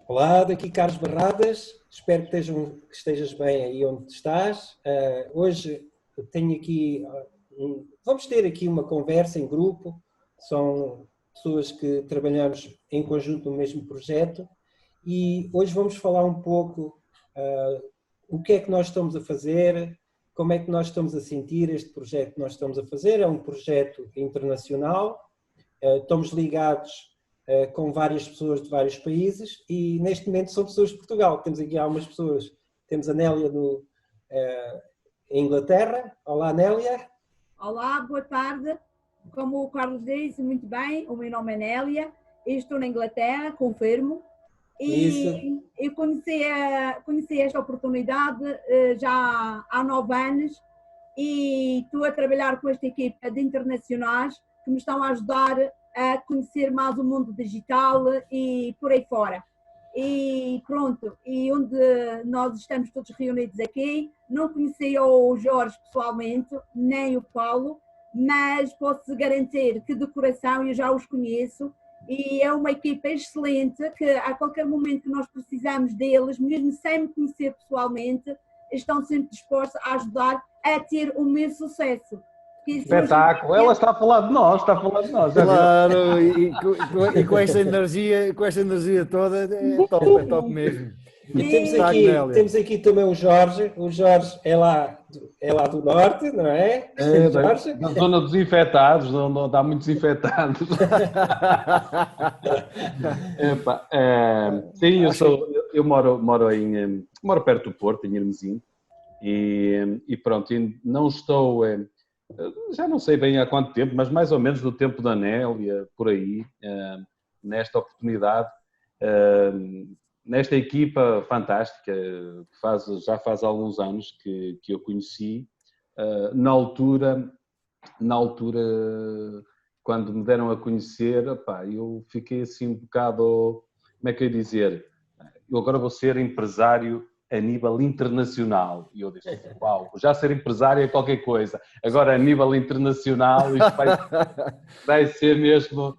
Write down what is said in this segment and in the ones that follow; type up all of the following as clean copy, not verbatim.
Olá, daqui Carlos Barradas, espero que estejas bem aí onde estás. Hoje tenho aqui, vamos ter aqui uma conversa em grupo, são pessoas que trabalhamos em conjunto no mesmo projeto e hoje vamos falar um pouco o que é que nós estamos a fazer, como é que nós estamos a sentir este projeto que nós estamos a fazer. É um projeto internacional, estamos ligados com várias pessoas de vários países e neste momento são pessoas de Portugal. Temos aqui algumas pessoas, temos a Nélia em Inglaterra. Olá, Nélia. Olá, boa tarde. Como o Carlos disse muito bem, o meu nome é Nélia, estou na Inglaterra, confirmo, Isso. e eu conheci esta oportunidade já há 9 anos e estou a trabalhar com esta equipa de internacionais que me estão a ajudar a conhecer mais o mundo digital e por aí fora. E pronto, e onde nós estamos todos reunidos aqui, não conheci o Jorge pessoalmente, nem o Paulo, mas posso garantir que de coração eu já os conheço e é uma equipa excelente que a qualquer momento que nós precisamos deles, mesmo sem me conhecer pessoalmente, estão sempre dispostos a ajudar a ter o meu sucesso. Espetáculo, ela está a falar de nós, está a falar de nós. Claro, e com esta energia toda, é top mesmo. E temos aqui também o Jorge é lá do norte, não é? Jorge? Da zona dos infectados, onde há muitos infectados. Sim, eu moro perto do Porto, em Hermesim, e pronto, não estou... já não sei bem há quanto tempo, mas mais ou menos do tempo da Nélia, por aí, nesta oportunidade, nesta equipa fantástica, que já faz alguns anos que eu conheci, na altura, quando me deram a conhecer, eu fiquei assim um bocado, como é que eu ia dizer, eu agora vou ser empresário a nível internacional. E eu disse, uau, já ser empresário é qualquer coisa. Agora, a nível internacional, isto vai ser mesmo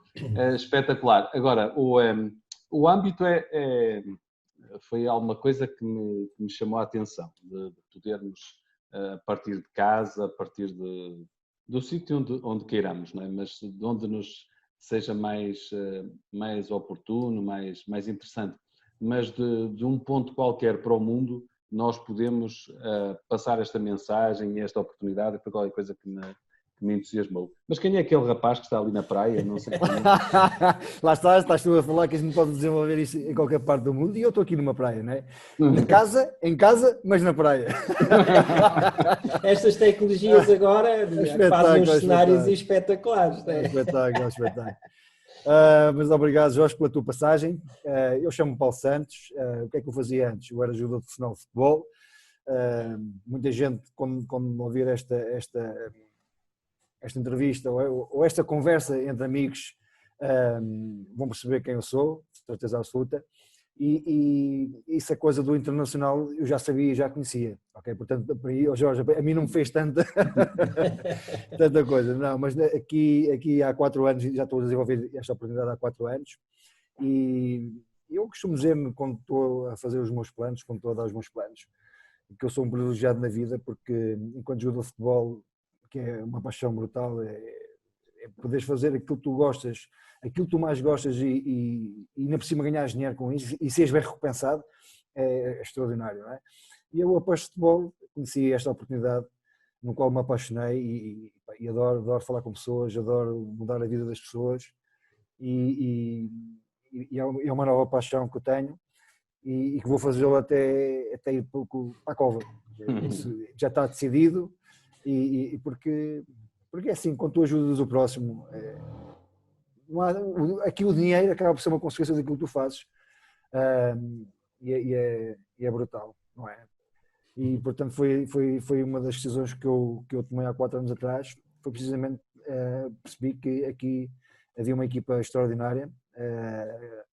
espetacular. Agora, o âmbito foi alguma coisa que me chamou a atenção, de podermos, a partir de casa, a partir do sítio onde queiramos, não é? Mas de onde nos seja mais oportuno, mais interessante. Mas de um ponto qualquer para o mundo, nós podemos passar esta mensagem e esta oportunidade para qualquer coisa que me entusiasmou. Mas quem é aquele rapaz que está ali na praia? Não sei como. Lá estás tu a falar que a gente pode desenvolver isso em qualquer parte do mundo e eu estou aqui numa praia, não é? Em casa, mas na praia. Estas tecnologias agora fazem uns cenários espetaculares. Né? Espetáculo. Mas obrigado, Jorge, pela tua passagem. Eu chamo-me Paulo Santos. O que é que eu fazia antes? Eu era jogador profissional de futebol. Muita gente, quando ouvir esta entrevista ou esta conversa entre amigos, vão perceber quem eu sou, de certeza absoluta. E isso é coisa do internacional, eu já sabia e já conhecia. Okay? Portanto, para aí, Jorge, a mim não me fez tanta coisa. Não, mas aqui há 4 anos, já estou a desenvolver esta oportunidade há 4 anos. E eu costumo dizer-me, quando estou a fazer os meus planos, quando estou a dar os meus planos, que eu sou um privilegiado na vida, porque enquanto jogador de futebol, que é uma paixão brutal, é poderes fazer aquilo que tu gostas, aquilo que tu mais gostas e ainda por cima ganhares dinheiro com isso e seres bem recompensado, é extraordinário, não é? E eu, após futebol, conheci esta oportunidade no qual me apaixonei e adoro falar com pessoas, adoro mudar a vida das pessoas e é uma nova paixão que eu tenho e que vou fazê-lo até ir para a cova. Isso já está decidido e porque é assim, quando tu ajudas o próximo, aqui o dinheiro acaba por ser uma consequência daquilo que tu fazes e é brutal, não é? E portanto foi uma das decisões que eu tomei há 4 anos atrás, foi precisamente percebi que aqui havia uma equipa extraordinária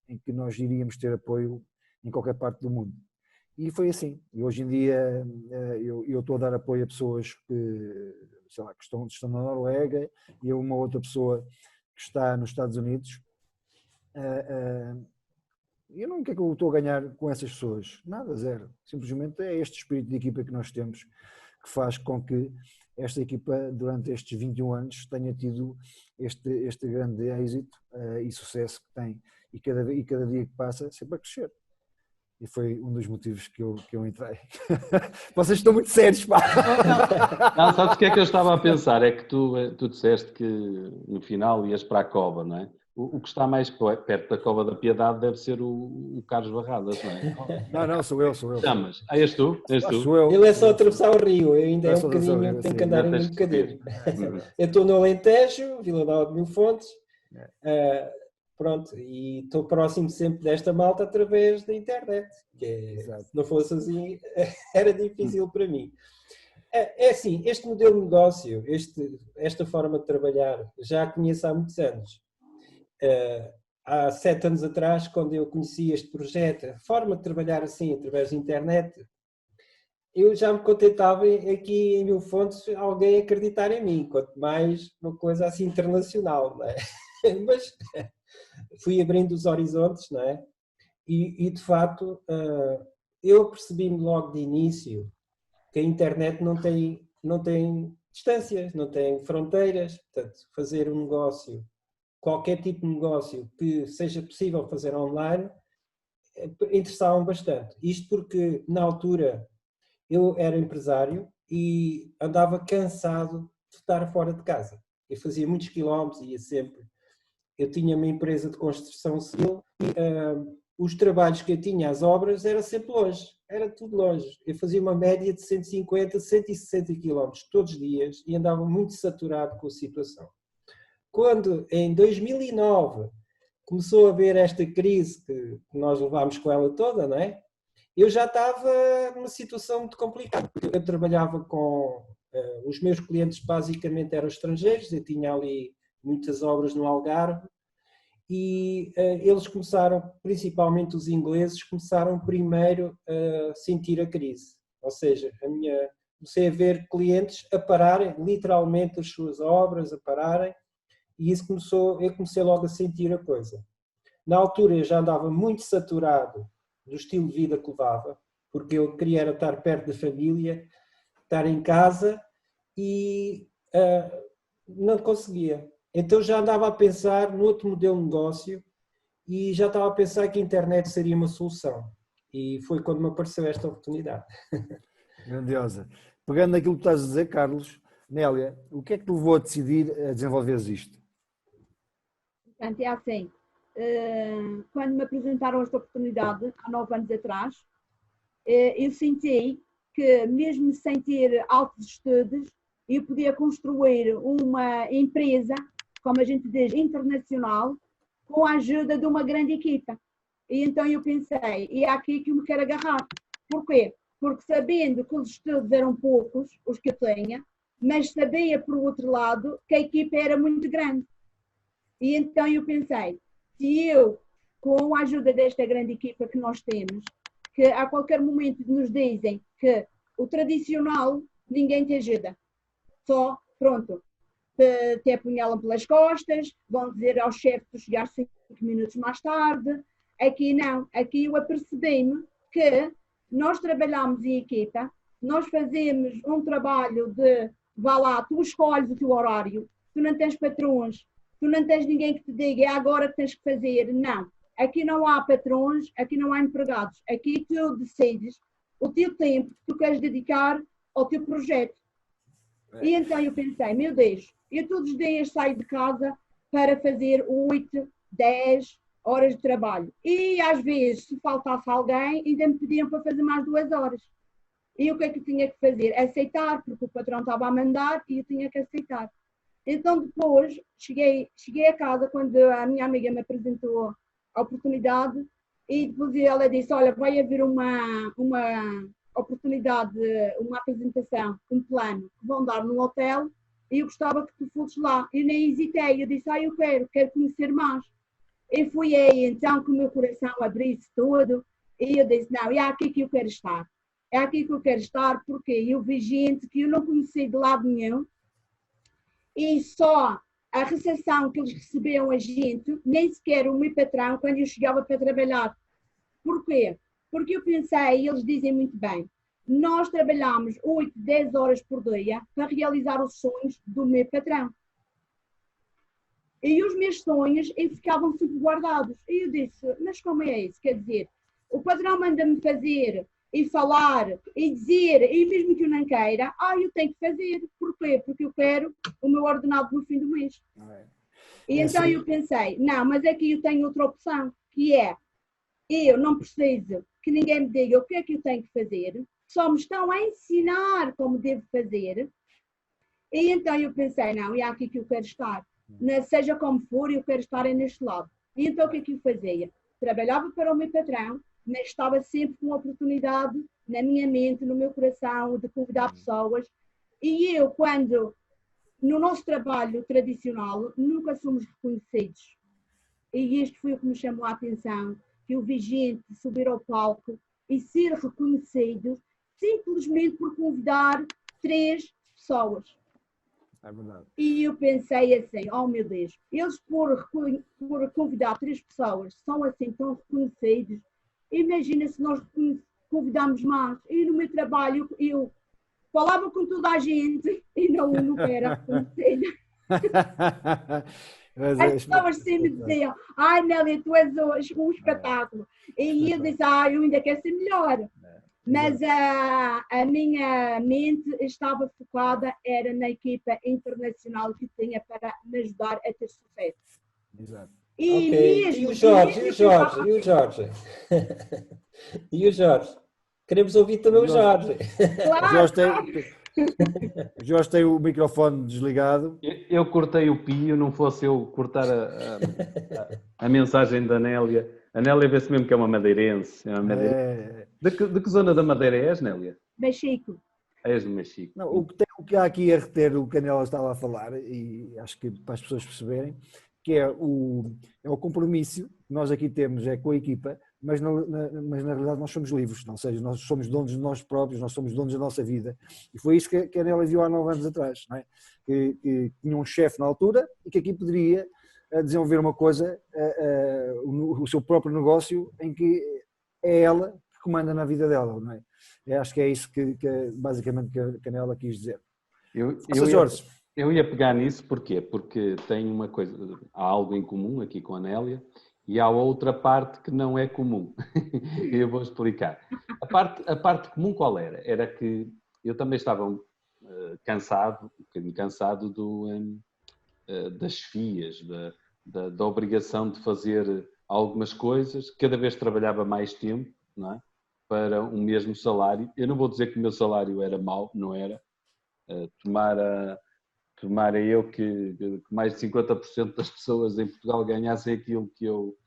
em que nós iríamos ter apoio em qualquer parte do mundo. E foi assim. E hoje em dia eu estou a dar apoio a pessoas que, sei lá, que estão na Noruega e a uma outra pessoa que está nos Estados Unidos eu não, o que é que eu estou a ganhar com essas pessoas? Nada, zero. Simplesmente é este espírito de equipa que nós temos que faz com que esta equipa, durante estes 21 anos, tenha tido este grande êxito e sucesso que tem. E cada dia que passa, sempre a crescer. E foi um dos motivos que eu entrei. Vocês estão muito sérios, pá! Não, sabes o que é que eu estava a pensar? É que tu disseste que no final ias para a cova, não é? O que está mais perto da Cova da Piedade deve ser o Carlos Barradas, não é? Não, sou eu. Chamas. Ah, és tu? Sou eu. Ele é só atravessar o rio, eu ainda é um só atravessar o bocadinho, rio, tenho sim. que andar Ainda ainda um tens que bocadinho. Eu estou no Alentejo, Vila Nova de Mil Fontes, pronto, e estou próximo sempre desta malta através da internet, Exato. se não fosse assim, era difícil para mim. É assim, este modelo de negócio, esta forma de trabalhar, já a conheço há muitos anos. Há 7 anos atrás, quando eu conheci este projeto, a forma de trabalhar assim, através da internet, eu já me contentava aqui em Mil Fontes alguém acreditar em mim, quanto mais uma coisa assim internacional, não é? Mas fui abrindo os horizontes, não é? E de facto, eu percebi-me logo de início que a internet não tem distâncias, não tem fronteiras, portanto, fazer um negócio, qualquer tipo de negócio que seja possível fazer online, interessava-me bastante. Isto porque, na altura, eu era empresário e andava cansado de estar fora de casa. Eu fazia muitos quilómetros, ia sempre. Eu tinha uma empresa de construção civil e os trabalhos que eu tinha, as obras, era sempre longe. Era tudo longe. Eu fazia uma média de 150, 160 quilómetros todos os dias e andava muito saturado com a situação. Quando, em 2009, começou a haver esta crise que nós levámos com ela toda, não é? Eu já estava numa situação muito complicada. Eu trabalhava com... os meus clientes basicamente eram estrangeiros, eu tinha ali muitas obras no Algarve e eles começaram, principalmente os ingleses, começaram primeiro a sentir a crise. Ou seja, comecei a ver clientes a pararem, literalmente as suas obras, a pararem, e isso eu comecei logo a sentir a coisa. Na altura eu já andava muito saturado do estilo de vida que levava, porque eu queria era estar perto da família, estar em casa e não conseguia. Então já andava a pensar no outro modelo de negócio e já estava a pensar que a internet seria uma solução. E foi quando me apareceu esta oportunidade. Grandiosa. Pegando naquilo que estás a dizer, Carlos, Nélia, o que é que te levou a decidir a desenvolveres isto? Portanto, é assim, quando me apresentaram esta oportunidade, há 9 anos atrás, eu senti que, mesmo sem ter altos estudos, eu podia construir uma empresa, como a gente diz, internacional, com a ajuda de uma grande equipa. E então eu pensei, e é aqui que eu me quero agarrar. Porquê? Porque sabendo que os estudos eram poucos, os que eu tinha, mas sabia, por outro lado, que a equipa era muito grande. E então eu pensei, se eu, com a ajuda desta grande equipa que nós temos, que a qualquer momento nos dizem que o tradicional ninguém te ajuda, só, pronto, te apunhalam pelas costas, vão dizer ao chefe de chegar 5 minutos mais tarde. Aqui não, aqui eu apercebi-me que nós trabalhamos em equipa, nós fazemos um trabalho de, vá lá, tu escolhes o teu horário, tu não tens patrões, tu não tens ninguém que te diga é agora que tens que fazer, não. Aqui não há patrões, aqui não há empregados, aqui tu decides o teu tempo que tu queres dedicar ao teu projeto. E então eu pensei, meu Deus, eu todos os dias saio de casa para fazer 8, 10 horas de trabalho. E às vezes, se faltasse alguém, ainda me pediam para fazer mais 2 horas. E o que é que eu tinha que fazer? Aceitar, porque o patrão estava a mandar e eu tinha que aceitar. Então depois, cheguei a casa quando a minha amiga me apresentou a oportunidade e depois ela disse, olha, vai haver uma oportunidade, uma apresentação, um plano que vão dar no hotel e eu gostava que tu fosses lá. Eu nem hesitei, eu disse, eu quero conhecer mais. E fui aí então que o meu coração abriu-se todo e eu disse, não, é aqui que eu quero estar. É aqui que eu quero estar porque eu vi gente que eu não conhecia de lado nenhum e só a recepção que eles recebiam a gente, nem sequer o meu patrão, quando eu chegava para trabalhar Porquê? Porque eu pensei, eles dizem muito bem, nós trabalhamos 8, 10 horas por dia para realizar os sonhos do meu patrão. E os meus sonhos ficavam sempre guardados. E eu disse, mas como é isso? Quer dizer, o patrão manda-me fazer e falar e dizer, e mesmo que eu não queira, eu tenho que fazer. Porquê? Porque eu quero o meu ordenado no fim do mês. E então eu pensei, não, mas aqui eu tenho outra opção, que é, eu não preciso que ninguém me diga o que é que eu tenho que fazer, só me estão a ensinar como devo fazer. E então eu pensei, não, é aqui que eu quero estar. Seja como for, eu quero estar neste lado. E então o que é que eu fazia? Trabalhava para o meu patrão, mas estava sempre com oportunidade na minha mente, no meu coração, de convidar pessoas. E eu, quando, no nosso trabalho tradicional, nunca somos reconhecidos. E isto foi o que me chamou a atenção, que eu vi gente subir ao palco e ser reconhecido simplesmente por convidar 3 pessoas. É verdade. E eu pensei assim, oh meu Deus, eles por convidar 3 pessoas são assim tão reconhecidos, imagina se nós convidamos mais. E no meu trabalho eu falava com toda a gente e nunca era reconhecida. As pessoas sempre diziam, ai Nélia, tu és um espetáculo. E eu disse, eu ainda quero ser melhor. Mas a minha mente estava focada, era na equipa internacional que tinha para me ajudar a ter sucesso. Exato. E Ok, mesmo, e o Jorge? E o Jorge? Queremos ouvir também o Jorge. Claro, O Jorge tem o microfone desligado. Eu cortei o pio, não fosse eu cortar a mensagem da Nélia. A Nélia vê-se mesmo que é uma madeirense. É uma madeirense. De que zona da Madeira és, Nélia? Mexico. És do Mexico. Não, o que há aqui a reter o que a Canela estava a falar, e acho que para as pessoas perceberem, que é o compromisso que nós aqui temos com a equipa, mas na realidade nós somos livres, ou seja, nós somos donos de nós próprios, nós somos donos da nossa vida. E foi isso que a Canela viu há 9 anos atrás, não é? Que tinha um chefe na altura e que aqui poderia desenvolver uma coisa, o seu próprio negócio, em que é ela que comanda na vida dela, não é? Eu acho que é isso que basicamente que a Canela quis dizer. Eu ia pegar nisso, porquê? Porque tem uma coisa, há algo em comum aqui com a Nélia e há outra parte que não é comum. Eu vou explicar. A parte comum qual era? Era que eu também estava cansado, um bocadinho cansado das chefias, da obrigação de fazer algumas coisas, cada vez trabalhava mais tempo, não é? Para o mesmo salário. Eu não vou dizer que o meu salário era mau, não era. Tomara eu que mais de 50% das pessoas em Portugal ganhassem aquilo que eu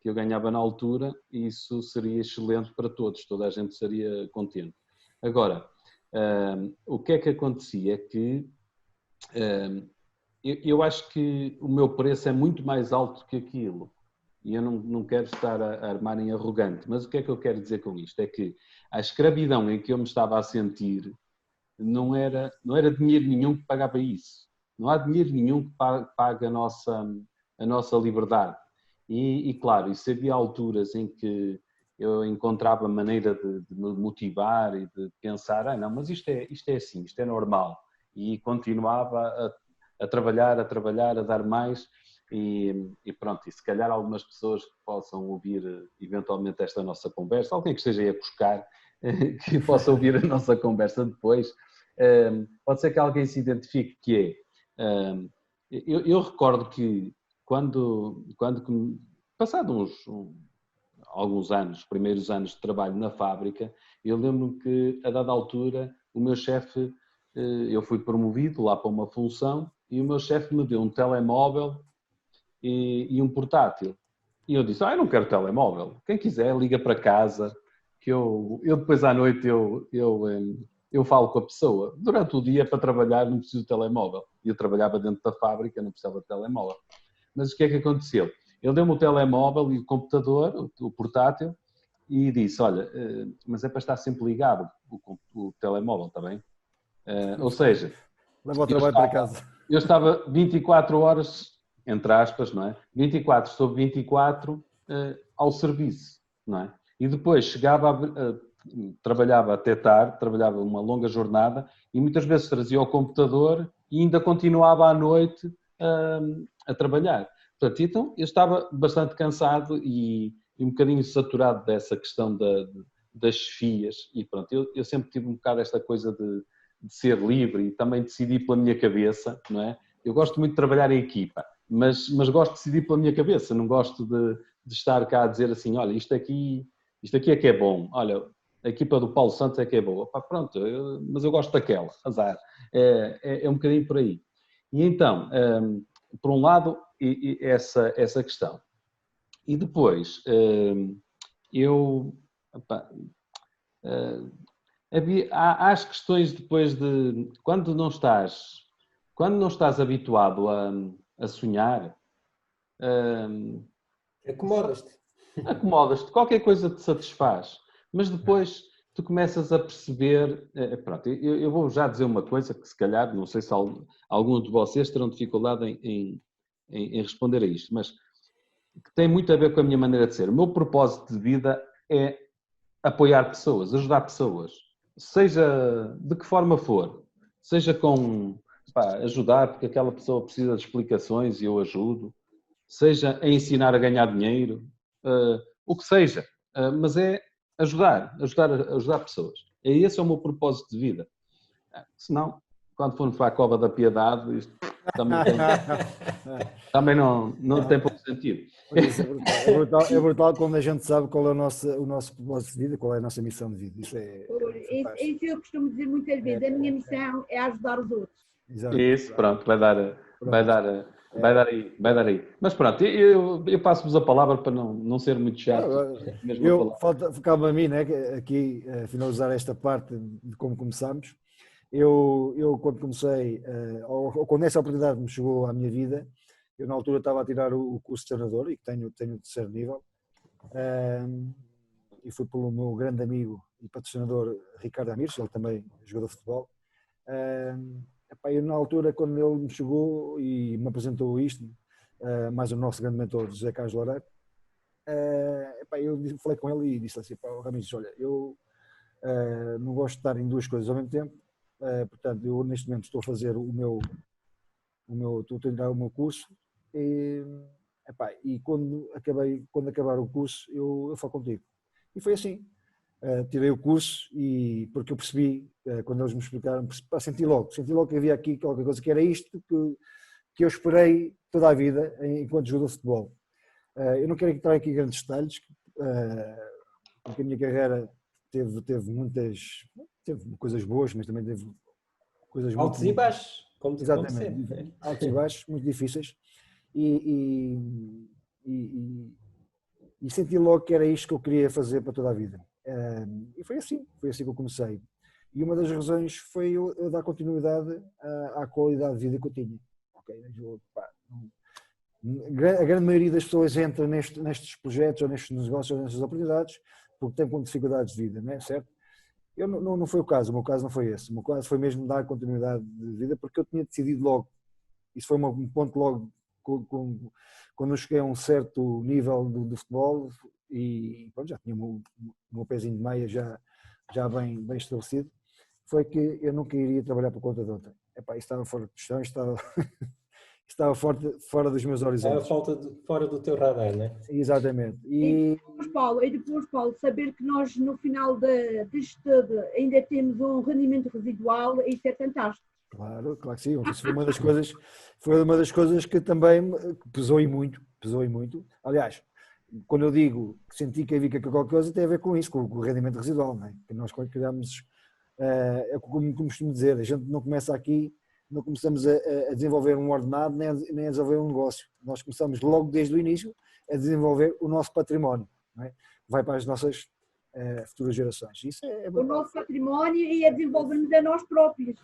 ganhava na altura, e isso seria excelente para todos, toda a gente seria contente. Agora, o que é que acontecia? É que eu acho que o meu preço é muito mais alto que aquilo. E eu não quero estar a armar em arrogante, mas o que é que eu quero dizer com isto? É que a escravidão em que eu me estava a sentir não era dinheiro nenhum que pagava isso. Não há dinheiro nenhum que pague a nossa liberdade. E claro, isso havia alturas em que eu encontrava maneira de me motivar e de pensar, não, mas isto é assim, isto é normal. E continuava a trabalhar, a dar mais. E pronto, e se calhar algumas pessoas que possam ouvir eventualmente esta nossa conversa, alguém que esteja aí a buscar, que possa ouvir a nossa conversa depois, pode ser que alguém se identifique, que é, eu recordo que quando passados alguns anos, primeiros anos de trabalho na fábrica, eu lembro-me que a dada altura o meu chefe, eu fui promovido lá para uma função e o meu chefe me deu um telemóvel e um portátil. E eu disse, eu não quero telemóvel. Quem quiser, liga para casa, que eu depois à noite eu falo com a pessoa. Durante o dia, para trabalhar, não preciso de telemóvel. Eu trabalhava dentro da fábrica, não precisava de telemóvel. Mas o que é que aconteceu? Ele deu-me o telemóvel e o computador, o portátil, e disse, olha, mas é para estar sempre ligado o telemóvel, está bem? Ou seja... Leva o trabalho para casa. Eu estava 24 horas... entre aspas, não é? 24 sobre 24 ao serviço, não é? E depois trabalhava até tarde, trabalhava uma longa jornada e muitas vezes trazia o computador e ainda continuava à noite a trabalhar. Portanto, então eu estava bastante cansado e um bocadinho saturado dessa questão das chefias e pronto, eu sempre tive um bocado esta coisa de ser livre e também decidir pela minha cabeça, não é? Eu gosto muito de trabalhar em equipa, mas gosto de decidir pela minha cabeça, não gosto de estar cá a dizer assim, olha, isto aqui é que é bom, olha, a equipa do Paulo Santos é que é boa. Pá, pronto, mas eu gosto daquela, azar. É um bocadinho por aí. E então, por um lado, essa questão. E depois, há as questões depois de quando não estás habituado a sonhar, acomodas-te, qualquer coisa te satisfaz, mas depois tu começas a perceber, pronto, eu vou já dizer uma coisa que se calhar, não sei se algum de vocês terão dificuldade em responder a isto, mas que tem muito a ver com a minha maneira de ser. O meu propósito de vida é apoiar pessoas, ajudar pessoas, seja de que forma for, seja com ajudar porque aquela pessoa precisa de explicações e eu ajudo, seja a ensinar a ganhar dinheiro, o que seja, mas é ajudar pessoas. Esse é o meu propósito de vida. Senão, quando formos para a cova da piedade, isto também não tem pouco sentido. Isso é brutal quando a gente sabe qual é o nosso propósito de vida, qual é a nossa missão de vida. Isso Isso eu costumo dizer muitas vezes, a minha missão é ajudar os outros. Exato. Isso, pronto, vai dar aí. Mas pronto, eu passo-vos a palavra para não ser muito chato. Ficava a mim, né, aqui finalizar esta parte de como começámos. Eu quando comecei, ou quando essa oportunidade me chegou à minha vida, eu na altura estava a tirar o curso de treinador e que tenho o terceiro nível, e fui pelo meu grande amigo e patrocinador Ricardo Amires, ele também jogador de futebol. Eu na altura, quando ele me chegou e me apresentou isto, mais o nosso grande mentor José Carlos Loureiro, eu falei com ele e disse assim, Ramires, olha, eu não gosto de estar em duas coisas ao mesmo tempo, portanto eu neste momento estou a fazer estou a terminar o meu curso e quando acabar o curso eu falo contigo. E foi assim. Tirei o curso e porque eu percebi, quando eles me explicaram, senti logo que havia aqui qualquer coisa que era isto que eu esperei toda a vida enquanto jogador de futebol. Eu não quero entrar aqui em grandes detalhes, porque a minha carreira teve coisas boas, mas também teve coisas altos e baixos, como exatamente, sempre. Altos e baixos, muito difíceis. E senti logo que era isto que eu queria fazer para toda a vida. E foi assim que eu comecei. E uma das razões foi eu dar continuidade à qualidade de vida que eu tinha. A grande maioria das pessoas entra nestes projetos, ou nestes negócios, ou nestas oportunidades, porque tem com dificuldades de vida, não é? Certo? Não foi o caso, o meu caso não foi esse. O meu caso foi mesmo dar continuidade de vida, porque eu tinha decidido logo. Isso foi um ponto logo, quando eu cheguei a um certo nível do futebol, e pronto, já tinha o meu pezinho de meia já bem estabelecido, foi que eu nunca iria trabalhar por conta de outra. Isso estava fora de questão, estava fora dos meus horizontes. Estava fora do teu radar, não é? Exatamente. E depois, Paulo, saber que nós no final disto tudo ainda temos um rendimento residual, isso é fantástico. Claro que sim. Isso foi uma das coisas que também pesou e muito. Aliás, quando eu digo que senti que havia qualquer coisa, tem a ver com isso, com o rendimento residual, não é? Que nós quando criamos, como costumo dizer, a gente não começa aqui, não começamos a desenvolver um ordenado nem a desenvolver um negócio. Nós começamos logo desde o início a desenvolver o nosso património, não é? Vai para as nossas futuras gerações. Isso o nosso património e a desenvolvermos a nós próprios.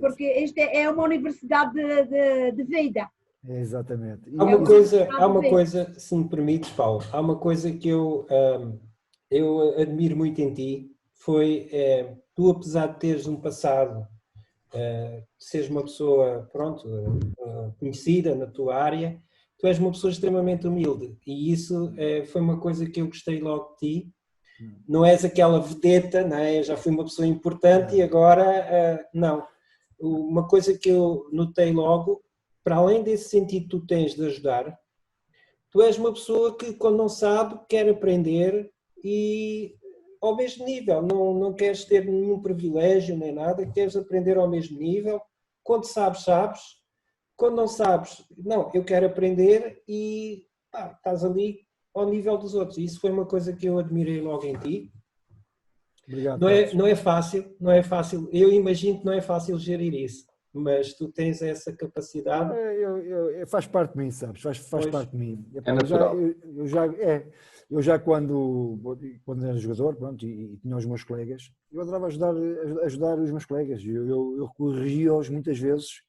Porque esta é uma universidade de vida. Exatamente. Há uma coisa, se me permites, Paulo, há uma coisa que eu admiro muito em ti, foi tu, apesar de teres um passado, seres uma pessoa, conhecida na tua área, tu és uma pessoa extremamente humilde, e isso foi uma coisa que eu gostei logo de ti, Não és aquela vedeta, não é? Eu já fui uma pessoa importante e agora não. Uma coisa que eu notei logo, para além desse sentido que tu tens de ajudar, tu és uma pessoa que quando não sabe quer aprender e ao mesmo nível, não queres ter nenhum privilégio nem nada, queres aprender ao mesmo nível. Quando sabes, sabes. Quando não sabes, não, eu quero aprender e estás ali ao nível dos outros. Isso foi uma coisa que eu admirei logo em ti. Obrigado, Não é fácil, não é fácil. Eu imagino que não é fácil gerir isso, mas tu tens essa capacidade. Faz parte de mim, sabes? Faz Pois. parte de mim. É natural. Eu já quando era jogador, pronto, e tinha os meus colegas, eu adorava ajudar os meus colegas. Eu corrigia-os muitas vezes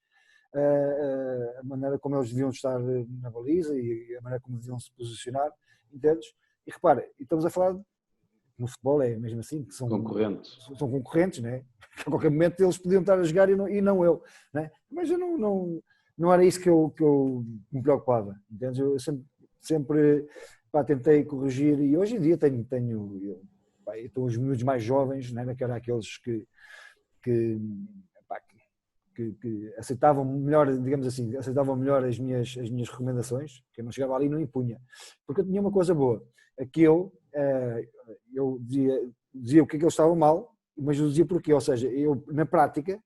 a maneira como eles deviam estar na baliza e a maneira como deviam se posicionar, entendes? E repara, estamos a falar no futebol é mesmo assim, que são concorrentes, né? A qualquer momento eles podiam estar a jogar e não eu, né? Mas eu não era isso que eu me preocupava, entendes? Eu sempre tentei corrigir e hoje em dia tenho os miúdos mais jovens, né? Que eram aqueles que aceitavam melhor, digamos assim, aceitavam melhor as minhas recomendações, que eu não chegava ali e não impunha, porque eu tinha uma coisa boa, que eu dizia o que é que eles estavam mal, mas eu dizia porquê, ou seja, eu na prática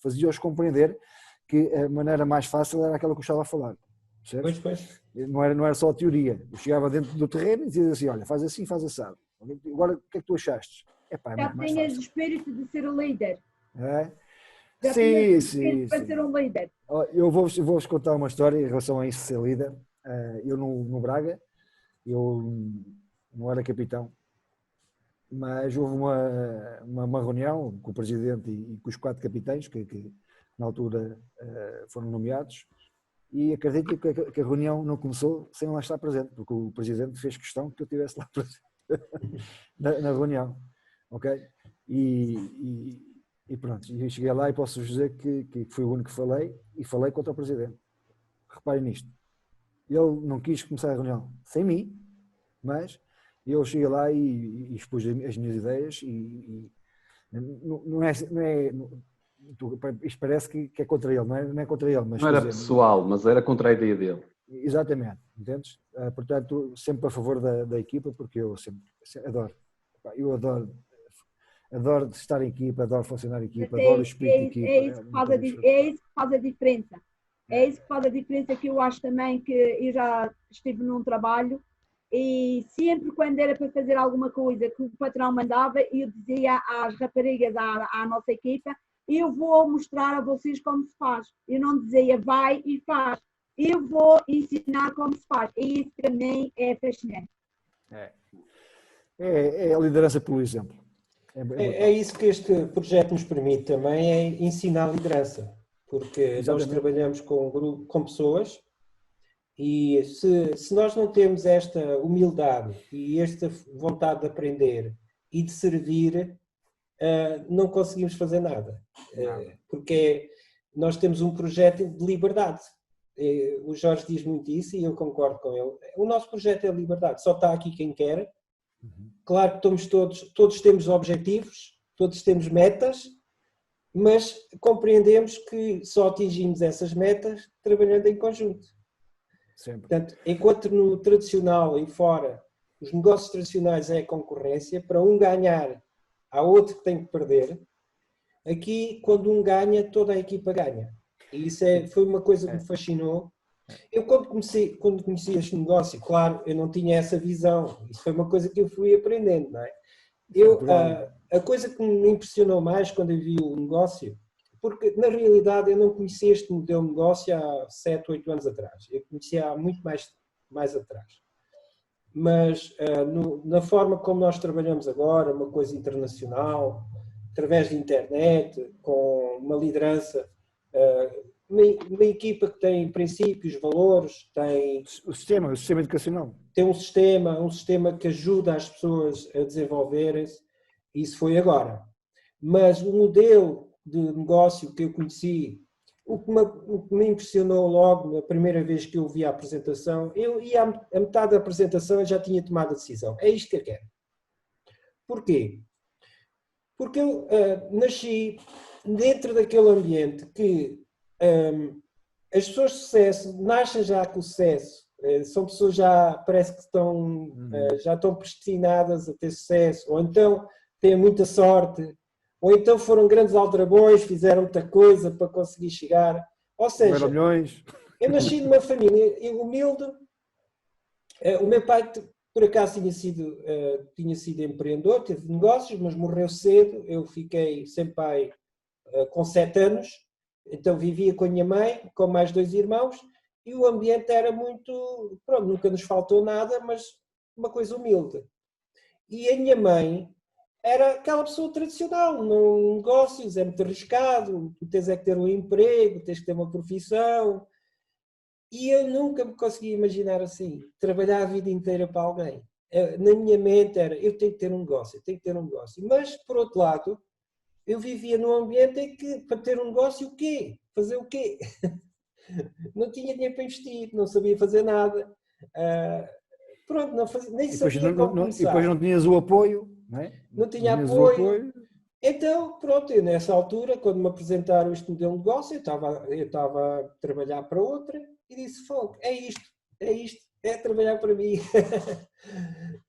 fazia-os compreender que a maneira mais fácil era aquela que eu estava a falar, percebes? Pois. Não era só a teoria, eu chegava dentro do terreno e dizia assim, olha, faz assim, faz assado, agora o que é que tu achaste? É Já muito mais tinhas fácil. espírito de ser o líder. É? Já Sim, tinhas sim, espírito para sim. ser um líder. Eu vou-vos contar uma história em relação a isso, ser líder. Eu no Braga, eu não era capitão, mas houve uma reunião com o presidente e com os 4 capitães que na altura foram nomeados e acredito que a reunião não começou sem lá estar presente, porque o presidente fez questão que eu estivesse lá presente na reunião, ok? E pronto, eu cheguei lá e posso dizer que fui o único que falei e falei contra o presidente. Reparem nisto. Ele não quis começar a reunião sem mim, mas eu cheguei lá e expus as minhas ideias e isto parece que é contra ele, não é contra ele, mas Não era pessoal, mas era contra a ideia dele. Exatamente, entendes? Portanto, sempre a favor da equipa, porque eu sempre adoro. Eu adoro estar em equipa, adoro funcionar em equipa, adoro o espírito de equipa. É isso que faz a diferença. É isso que faz a diferença, que eu acho também que eu já estive num trabalho e sempre quando era para fazer alguma coisa que o patrão mandava, eu dizia às raparigas, à nossa equipa, eu vou mostrar a vocês como se faz. Eu não dizia vai e faz. Eu vou ensinar como se faz. E isso para mim é fascinante. É a liderança pelo exemplo. É isso que este projeto nos permite também, é ensinar a liderança, porque Exatamente. nós trabalhamos com pessoas e se nós não temos esta humildade e esta vontade de aprender e de servir, não conseguimos fazer nada, porque nós temos um projeto de liberdade. O Jorge diz muito isso e eu concordo com ele. O nosso projeto é liberdade, só está aqui quem quer. Claro que todos temos objetivos, todos temos metas, mas compreendemos que só atingimos essas metas trabalhando em conjunto. Sempre. Portanto, enquanto no tradicional e fora, os negócios tradicionais é a concorrência, para um ganhar, há outro que tem que perder. Aqui, quando um ganha, toda a equipa ganha. E isso foi uma coisa que me fascinou. Eu, quando conheci este negócio, claro, eu não tinha essa visão. Isso foi uma coisa que eu fui aprendendo, não é? A coisa que me impressionou mais quando eu vi o negócio, porque na realidade eu não conhecia este modelo de negócio há 7, 8 anos atrás. Eu conhecia há muito mais atrás. Mas na forma como nós trabalhamos agora, uma coisa internacional, através de internet, com uma liderança, uma equipa que tem princípios, valores, tem o sistema educacional. Tem um sistema que ajuda as pessoas a desenvolverem-se. Isso foi agora. Mas o modelo de negócio que eu conheci, o que me impressionou logo na primeira vez que eu vi a apresentação, eu ia à metade da apresentação e já tinha tomado a decisão. É isto que eu quero. Porquê? Porque eu nasci dentro daquele ambiente que as pessoas de sucesso nascem já com sucesso. São pessoas já, parece que já estão predestinadas a ter sucesso, ou então têm muita sorte, ou então foram grandes aldrabões, fizeram muita coisa para conseguir chegar. Ou seja, eu nasci numa família humilde. O meu pai, por acaso, tinha sido empreendedor, teve negócios, mas morreu cedo. Eu fiquei sem pai com 7 anos, então vivia com a minha mãe, com mais 2 irmãos, e o ambiente era muito, pronto, nunca nos faltou nada, mas uma coisa humilde. E a minha mãe era aquela pessoa tradicional, no negócios é muito arriscado, tu tens é que ter um emprego, tens que ter uma profissão, e eu nunca me conseguia imaginar assim, trabalhar a vida inteira para alguém. Na minha mente era, eu tenho que ter um negócio, eu tenho que ter um negócio. Mas, por outro lado, eu vivia num ambiente em que, para ter um negócio, o quê? Fazer o quê? Não tinha dinheiro para investir, não sabia fazer nada. Pronto, nem sabia como começar. E depois não tinhas o apoio, não é? Não tinha apoio. Então, pronto, eu nessa altura, quando me apresentaram este modelo de negócio, eu estava a trabalhar para outra e disse, fogo, é isto, é trabalhar para mim.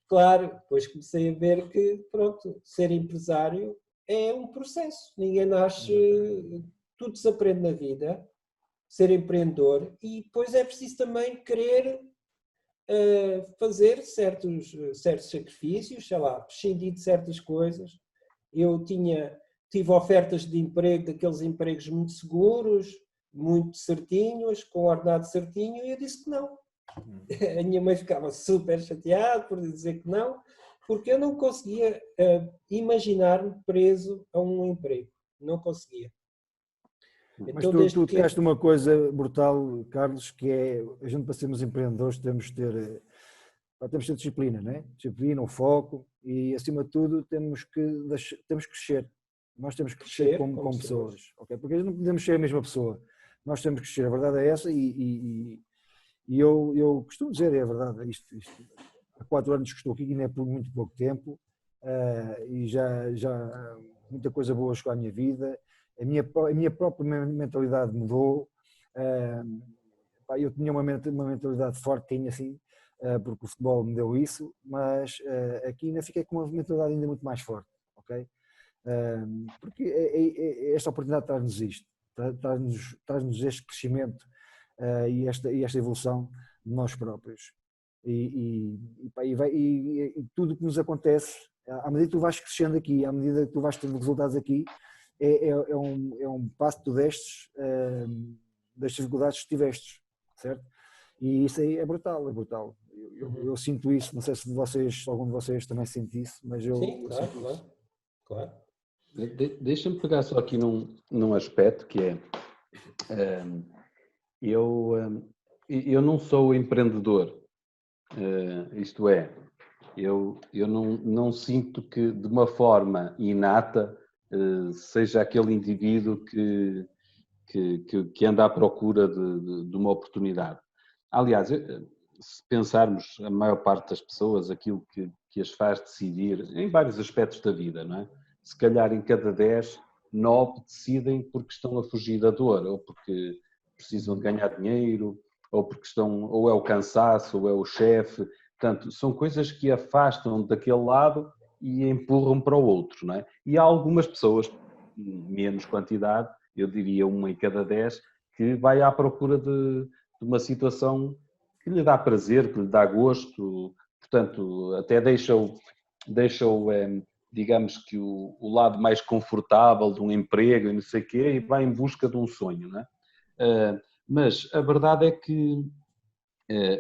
Claro, depois comecei a ver que, pronto, ser empresário é um processo. Ninguém nasce, tudo se aprende na vida, ser empreendedor, e depois é preciso também querer fazer certos sacrifícios, sei lá, prescindir de certas coisas. Eu tive ofertas de emprego, daqueles empregos muito seguros, muito certinhos, com ordenado certinho, e eu disse que não. A minha mãe ficava super chateada por dizer que não, porque eu não conseguia imaginar-me preso a um emprego. Não conseguia. Mas então, tu tocaste uma coisa brutal, Carlos, que é, a gente para sermos empreendedores temos que ter disciplina, não é? Disciplina, o foco e, acima de tudo, temos que crescer. Nós temos que crescer como pessoas, ok? Porque não podemos ser a mesma pessoa. Nós temos que crescer, a verdade é essa e eu costumo dizer, é a verdade, isto há 4 anos que estou aqui, ainda é por muito pouco tempo e já muita coisa boa chegou à minha vida. A minha própria mentalidade mudou. Eu tinha uma mentalidade forte, tinha assim, porque o futebol me deu isso, mas aqui ainda fiquei com uma mentalidade ainda muito mais forte, ok? Porque esta oportunidade traz-nos isto, traz-nos este crescimento e esta evolução de nós próprios. E tudo o que nos acontece, à medida que tu vais crescendo aqui, à medida que tu vais tendo resultados aqui, é um passo que tu destes das dificuldades que tivestes, certo? E isso aí é brutal, é brutal. Eu sinto isso, não sei se algum de vocês também sente isso, mas eu... Sim, claro. Deixa-me pegar só aqui num aspecto que é, eu não sou empreendedor, isto é, eu não sinto que de uma forma inata seja aquele indivíduo que anda à procura de uma oportunidade. Aliás, se pensarmos, a maior parte das pessoas, aquilo que as faz decidir, em vários aspectos da vida, não é? Se calhar em cada 10, 9 decidem porque estão a fugir da dor, ou porque precisam de ganhar dinheiro, ou é o cansaço, ou é o chefe. Portanto, são coisas que afastam daquele lado e empurram para o outro, não é? E há algumas pessoas, menos quantidade, eu diria 1 em cada 10, que vai à procura de uma situação que lhe dá prazer, que lhe dá gosto, portanto, até deixa-o digamos que o lado mais confortável de um emprego e não sei o quê, e vai em busca de um sonho, não é? Mas a verdade é que,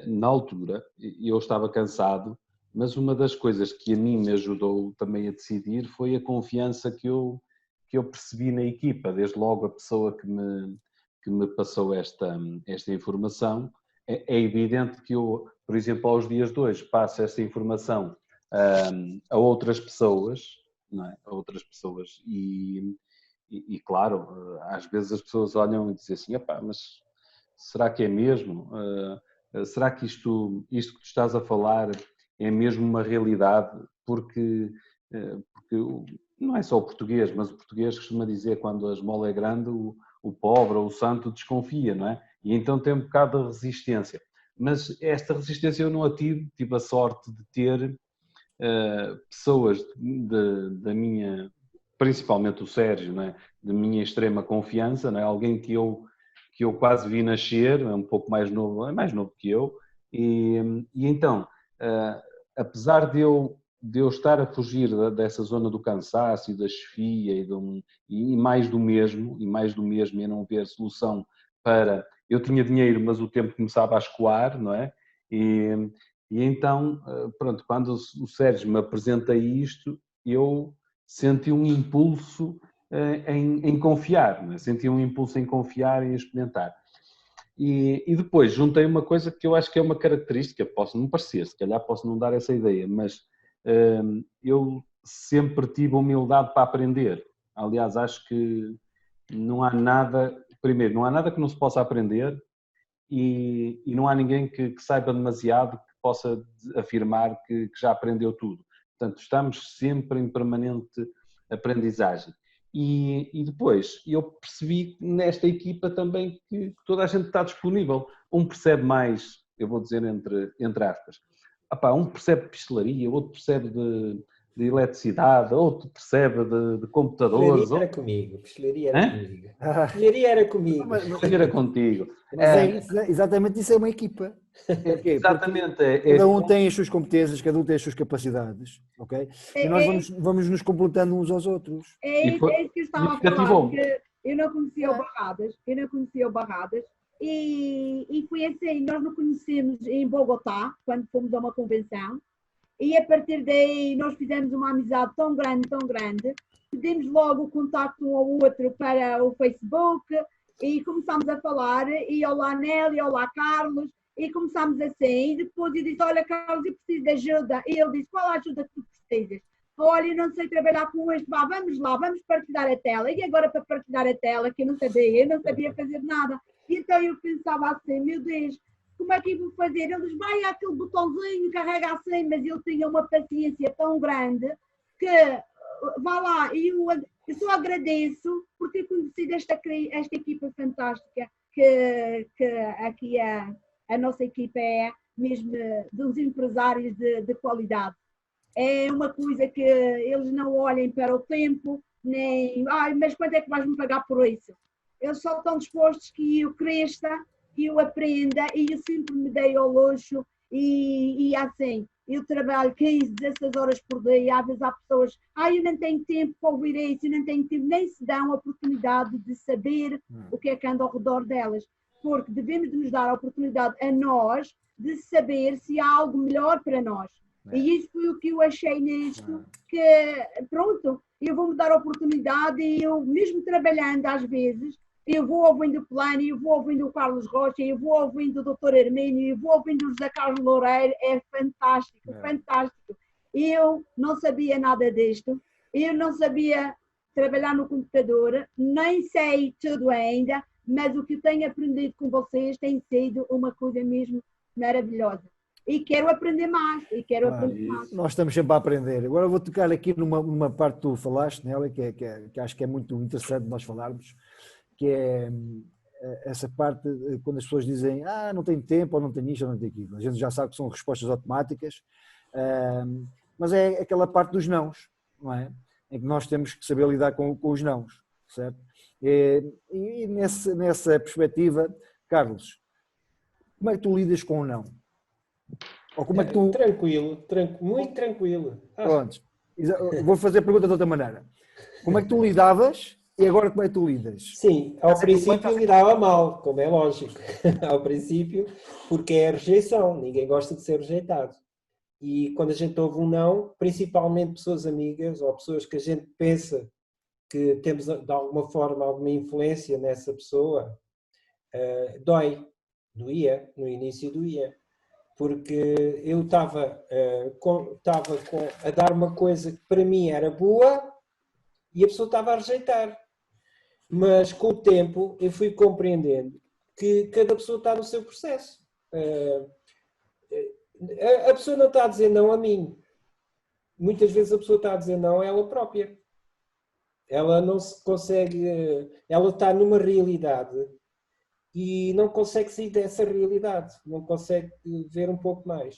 na altura, eu estava cansado, mas uma das coisas que a mim me ajudou também a decidir foi a confiança que eu percebi na equipa, desde logo a pessoa que me passou esta informação. É evidente que eu, por exemplo, aos dias de hoje, passo esta informação a outras pessoas, não é? A outras pessoas e claro, às vezes as pessoas olham e dizem assim, mas será que é mesmo? Será que isto que tu estás a falar é mesmo uma realidade? Porque porque não é só o português, mas o português costuma dizer quando a esmola é grande, o pobre ou o santo desconfia, não é? E então tem um bocado de resistência. Mas esta resistência eu não a tive a sorte de ter pessoas da minha, principalmente o Sérgio, não é? De minha extrema confiança, não é? Alguém que eu quase vi nascer, é um pouco mais novo, é mais novo que eu, e então, apesar de eu estar a fugir dessa zona do cansaço e da chefia e mais do mesmo, e não ver solução para... Eu tinha dinheiro, mas o tempo começava a escoar, não é? E então, pronto, quando o Sérgio me apresenta isto, eu senti um impulso em confiar, não é? Senti um impulso em confiar e em experimentar. E depois juntei uma coisa que eu acho que é uma característica, posso não parecer, se calhar posso não dar essa ideia, mas eu sempre tive humildade para aprender. Aliás, acho que não há nada, primeiro, não há nada que não se possa aprender e não há ninguém que saiba demasiado que possa afirmar que já aprendeu tudo. Portanto, estamos sempre em permanente aprendizagem. E depois, eu percebi nesta equipa também que toda a gente está disponível. Um percebe mais, eu vou dizer entre aspas, um percebe de pistelaria, outro percebe de eletricidade, outro percebe de computadores. Pastelaria era comigo, pastelaria era Hã? comigo. Pastelaria era comigo. Era contigo. Mas exatamente isso é uma equipa. Porquê? Exatamente. Cada um tem as suas competências, cada um tem as suas capacidades, ok? E nós vamos nos completando uns aos outros. É isso que eu estava a falar, porque eu não conhecia o Barradas, e foi assim, nós nos conhecemos em Bogotá, quando fomos a uma convenção, e a partir daí nós fizemos uma amizade tão grande, pedimos logo o contacto um ao outro para o Facebook, e começámos a falar, e olá Nelly, olá Carlos, e começámos assim, e depois eu disse, olha Carlos, eu preciso de ajuda, e ele disse, qual a ajuda que tu precisas? Olha, eu não sei trabalhar com este, vamos lá, vamos partilhar a tela, e agora para partilhar a tela, que eu não sabia fazer nada, e então eu pensava assim, meu Deus, como é que eu vou fazer? Ele diz, vai àquele botãozinho, carrega assim, mas ele tinha uma paciência tão grande que, vá lá, e eu só agradeço por ter conhecido esta equipa fantástica, que aqui a nossa equipa é mesmo de uns empresários de qualidade. É uma coisa que eles não olhem para o tempo, nem, mas quanto é que vais me pagar por isso? Eles só estão dispostos que eu cresça, que eu aprenda, e eu sempre me dei ao luxo, e assim, eu trabalho 15, 16 horas por dia, às vezes há pessoas, eu não tenho tempo para ouvir isso, eu não tenho tempo, nem se dão a oportunidade de saber o que é que anda ao redor delas, porque devemos de nos dar a oportunidade a nós de saber se há algo melhor para nós. E isso foi o que eu achei nisto, que pronto, eu vou-me dar a oportunidade, e eu mesmo trabalhando às vezes, eu vou ouvindo o Plano, eu vou ouvindo o Carlos Rocha, eu vou ouvindo o Dr. Hermínio, eu vou ouvindo o José Carlos Loureiro, é fantástico, fantástico. Eu não sabia nada disto, eu não sabia trabalhar no computador, nem sei tudo ainda, mas o que tenho aprendido com vocês tem sido uma coisa mesmo maravilhosa. E quero aprender mais, Nós estamos sempre a aprender. Agora vou tocar aqui numa parte que tu falaste, Nélia, que acho que é muito interessante nós falarmos, que é essa parte quando as pessoas dizem não tenho tempo, ou não tenho isto, ou não tenho aquilo. A gente já sabe que são respostas automáticas, mas é aquela parte dos nãos, não é? Em que nós temos que saber lidar com os nãos, certo? E nessa perspectiva, Carlos, como é que tu lidas com o não? Ou como é que tu... Tranquilo, muito tranquilo. Pronto, vou fazer a pergunta de outra maneira. Como é que tu lidavas e agora como é que tu lidas? Sim, ao princípio eu lidava mal, como é lógico. Ao princípio, porque é rejeição, ninguém gosta de ser rejeitado. E quando a gente ouve um não, principalmente pessoas amigas ou pessoas que a gente pensa que temos de alguma forma alguma influência nessa pessoa, doía, no início doía. Porque eu estava a dar uma coisa que para mim era boa e a pessoa estava a rejeitar. Mas com o tempo eu fui compreendendo que cada pessoa está no seu processo. A pessoa não está a dizer não a mim. muitas vezes a pessoa está a dizer não é ela própria. Ela não se consegue, ela está numa realidade e não consegue sair dessa realidade, não consegue ver um pouco mais.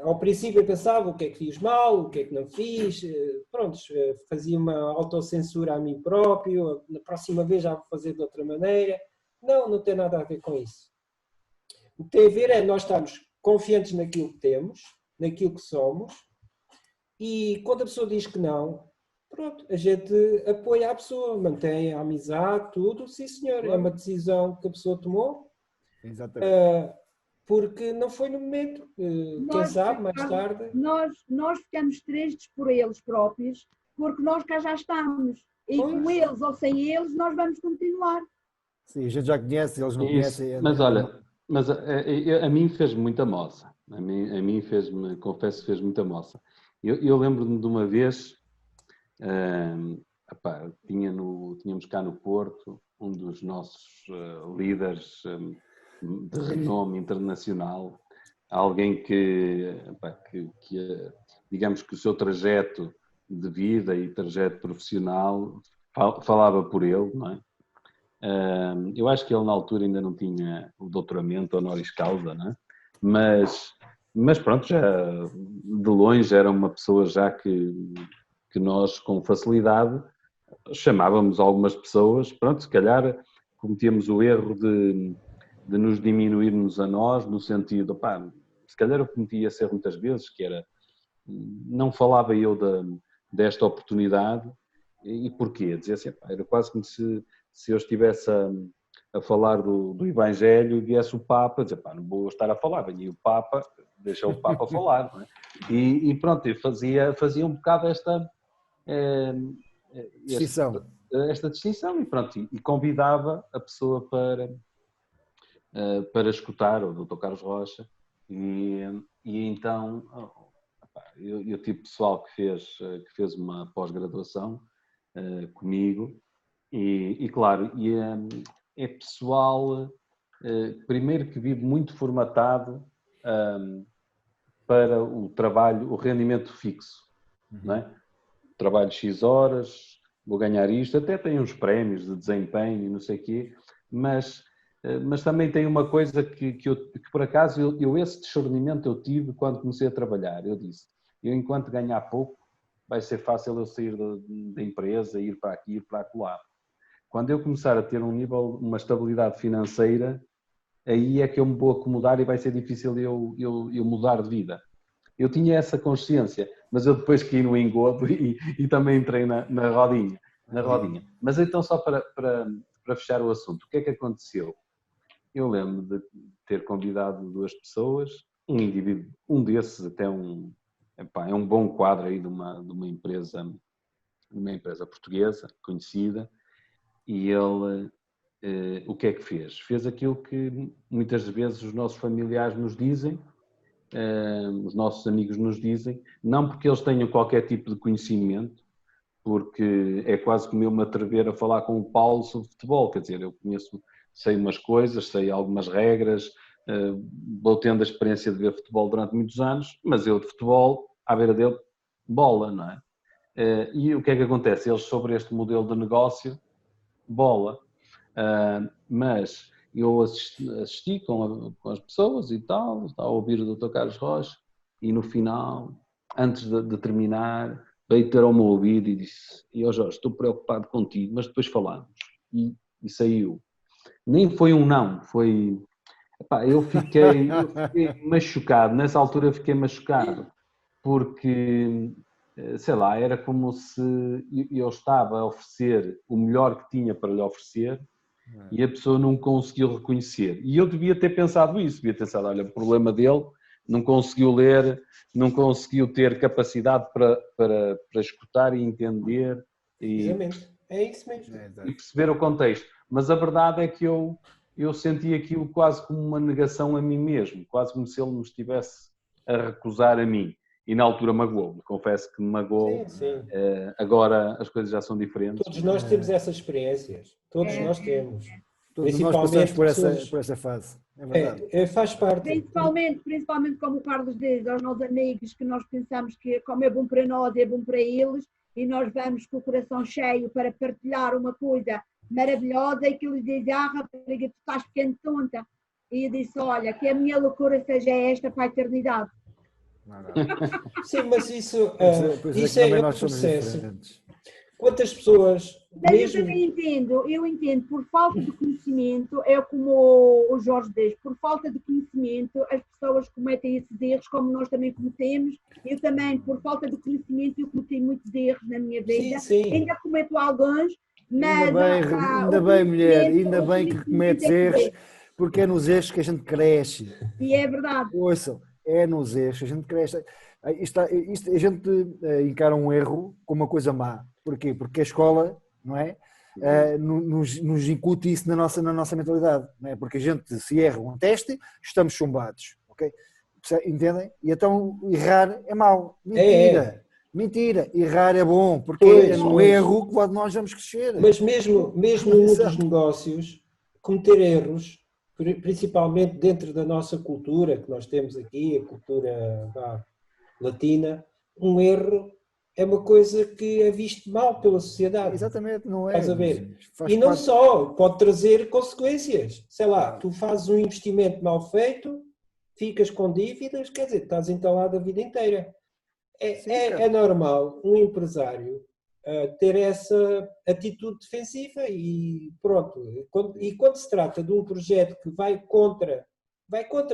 Ao princípio eu pensava o que é que fiz mal, o que é que não fiz, pronto, fazia uma autocensura a mim próprio, na próxima vez já vou fazer de outra maneira. Não tem nada a ver com isso. O que tem a ver é nós estarmos confiantes naquilo que temos, naquilo que somos, e quando a pessoa diz que não, pronto, a gente apoia a pessoa, mantém a amizade, tudo, sim senhor, é uma decisão que a pessoa tomou. Exatamente. Porque não foi no momento, quem sabe, mais tarde. Nós ficamos tristes por eles próprios, porque nós cá já estamos. E com eles ou sem eles, nós vamos continuar. Sim, a gente já conhece, eles não conhecem. Mas olha, a mim fez-me muita moça. A mim fez-me, confesso, fez muita moça. Eu lembro-me de uma vez, tínhamos cá no Porto um dos nossos líderes de renome internacional, alguém que, digamos que o seu trajeto de vida e trajeto profissional falava por ele, não é? Eu acho que ele na altura ainda não tinha o doutoramento honoris causa, não é? Mas pronto, já de longe era uma pessoa já que nós com facilidade chamávamos algumas pessoas, pronto, se calhar cometíamos o erro de nos diminuirmos a nós, no sentido, se calhar eu cometia esse erro muitas vezes, que era, não falava eu desta oportunidade, e porquê? Dizia assim, era quase como se eu estivesse a falar do Evangelho e viesse o Papa, dizia, não vou estar a falar, venha o Papa, deixa o Papa falar, não é? E pronto, eu fazia um bocado esta distinção e pronto, e convidava a pessoa para escutar o Dr. Carlos Rocha e então eu tive pessoal que fez uma pós-graduação comigo e claro, é pessoal primeiro que vive muito formatado para o trabalho, o rendimento fixo, não é? Trabalho X horas, vou ganhar isto, até tem uns prémios de desempenho e não sei o quê, mas também tem uma coisa que por acaso esse discernimento eu tive quando comecei a trabalhar. Eu disse, enquanto ganhar pouco, vai ser fácil eu sair da empresa, ir para aqui, ir para acolá. Quando eu começar a ter uma estabilidade financeira, aí é que eu me vou acomodar e vai ser difícil eu mudar de vida. Eu tinha essa consciência, mas eu depois caí no engodo e também entrei na rodinha. Mas então só para fechar o assunto, o que é que aconteceu? Eu lembro de ter convidado 2 pessoas, um indivíduo, um desses até é um bom quadro aí de uma empresa portuguesa, conhecida, e ele, o que é que fez? Fez aquilo que muitas vezes os nossos familiares nos dizem, os nossos amigos nos dizem, não porque eles tenham qualquer tipo de conhecimento, porque é quase como eu me atrever a falar com o Paulo sobre futebol, quer dizer, eu sei umas coisas, sei algumas regras, vou tendo a experiência de ver futebol durante muitos anos, mas eu de futebol, à beira dele, bola, não é? E o que é que acontece? Eles sobre este modelo de negócio, bola, mas eu assisti com as pessoas e tal, estava a ouvir o Dr. Carlos Rocha e no final, antes de terminar, veio ter ao meu ouvido e disse, Jorge, estou preocupado contigo, mas depois falamos. E saiu. Nem foi um não, foi... eu fiquei machucado, nessa altura eu fiquei machucado, porque, sei lá, era como se eu estava a oferecer o melhor que tinha para lhe oferecer e a pessoa não conseguiu reconhecer. E eu devia ter pensado isso, devia ter pensado, olha, o problema dele, não conseguiu ler, não conseguiu ter capacidade para escutar e entender É isso mesmo. E perceber o contexto. Mas a verdade é que eu senti aquilo quase como uma negação a mim mesmo, quase como se ele me estivesse a recusar a mim. E na altura magoou-me, confesso que me magoou. Sim. Agora as coisas já são diferentes. Todos nós temos essas experiências, todos nós temos. Todos nós passamos Principalmente por pessoas... essa fase, é verdade. faz parte. Principalmente como o Carlos diz, aos nossos amigos, que nós pensamos que como é bom para nós, é bom para eles, e nós vamos com o coração cheio para partilhar uma coisa maravilhosa e que eles dizem, rapariga, tu estás pequeno tonta. E eu disse, olha, que a minha loucura seja esta para a eternidade. Sim, mas isso, Por isso isso é que é também o nós somos processo. diferentes. Quantas pessoas, Mas mesmo... eu entendo, por falta de conhecimento, é como o Jorge diz, por falta de conhecimento as pessoas cometem esses erros, como nós também cometemos. Eu também, por falta de conhecimento, eu cometi muitos erros na minha vida. Sim. Ainda cometo alguns, mas... Ainda bem, mulher, ainda o bem que cometes conhecimento é que erros, porque é nos erros que a gente cresce. E é verdade. Ouçam, é nos erros que a gente cresce. A gente encara um erro como uma coisa má. Porquê? Porque a escola, não é? Nos incute isso na nossa mentalidade, não é? Porque a gente, se erra um teste, estamos chumbados, ok? Entendem? E então errar é mau. Mentira! Mentira! Errar é bom, porque é no erro que nós vamos crescer. Mas mesmo no mundo dos negócios, cometer erros, principalmente dentro da nossa cultura, que nós temos aqui, a cultura latina, um erro é uma coisa que é visto mal pela sociedade. Exatamente, não é? Estás a ver? E não só, pode trazer consequências. Sei lá, tu fazes um investimento mal feito, ficas com dívidas, quer dizer, estás entalado a vida inteira. É normal um empresário ter essa atitude defensiva e pronto. E quando se trata de um projeto que vai contra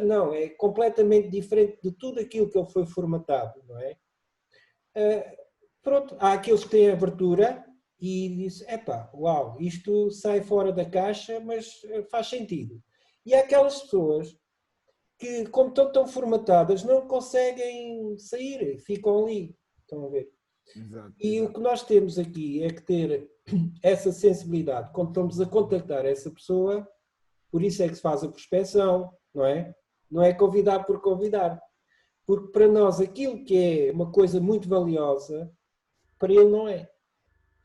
não, é completamente diferente de tudo aquilo que ele foi formatado, não é? Pronto, há aqueles que têm abertura e dizem, uau, isto sai fora da caixa, mas faz sentido. E há aquelas pessoas que, como estão tão formatadas, não conseguem sair, ficam ali, estão a ver? Exato. O que nós temos aqui é que ter essa sensibilidade, quando estamos a contactar essa pessoa, por isso é que se faz a prospecção, não é? Não é convidar por convidar. Porque para nós aquilo que é uma coisa muito valiosa, para ele não é.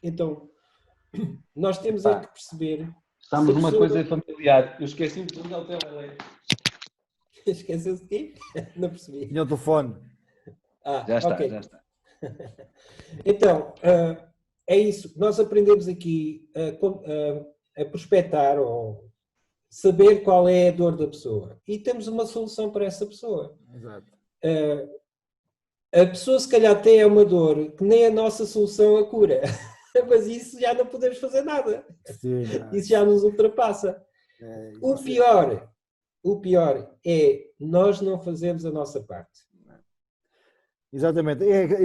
Então, nós temos é que perceber... Estamos numa coisa familiar. Eu esqueci-me de ligar o telefone. Esqueceu-se de quê? Não percebi. Tinha o telefone. Já está, ok. já está. Então, é isso. Nós aprendemos aqui a prospectar ou saber qual é a dor da pessoa. E temos uma solução para essa pessoa. Exato. A pessoa se calhar tem uma dor que nem a nossa solução a cura. Mas isso já não podemos fazer nada. Sim, isso já nos ultrapassa. O pior é nós não fazermos a nossa parte. Exatamente.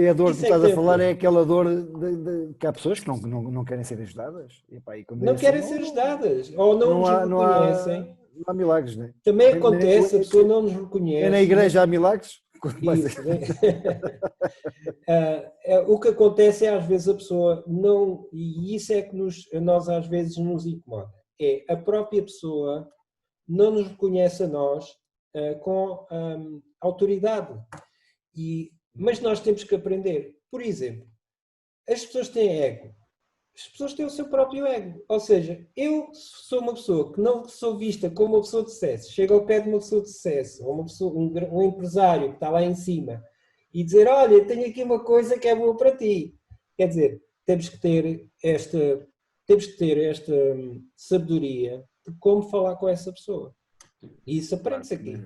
A dor que tu estás a falar é aquela dor que há pessoas que não querem ser ajudadas. Não querem ser ajudadas. Ou não nos reconhecem. Não há milagres, não é? Também acontece, a pessoa não nos reconhece. É na igreja há milagres? Isso, o que acontece é às vezes a pessoa não, e isso é que nós às vezes nos incomoda, é a própria pessoa não nos reconhece a nós com autoridade, mas nós temos que aprender. Por exemplo, as pessoas têm ego, as pessoas têm o seu próprio ego, ou seja, eu sou uma pessoa que não sou vista como uma pessoa de sucesso, chego ao pé de uma pessoa de sucesso, ou um empresário que está lá em cima, e dizer, olha, tenho aqui uma coisa que é boa para ti. Quer dizer, temos que ter esta sabedoria de como falar com essa pessoa. E isso aprende-se aqui.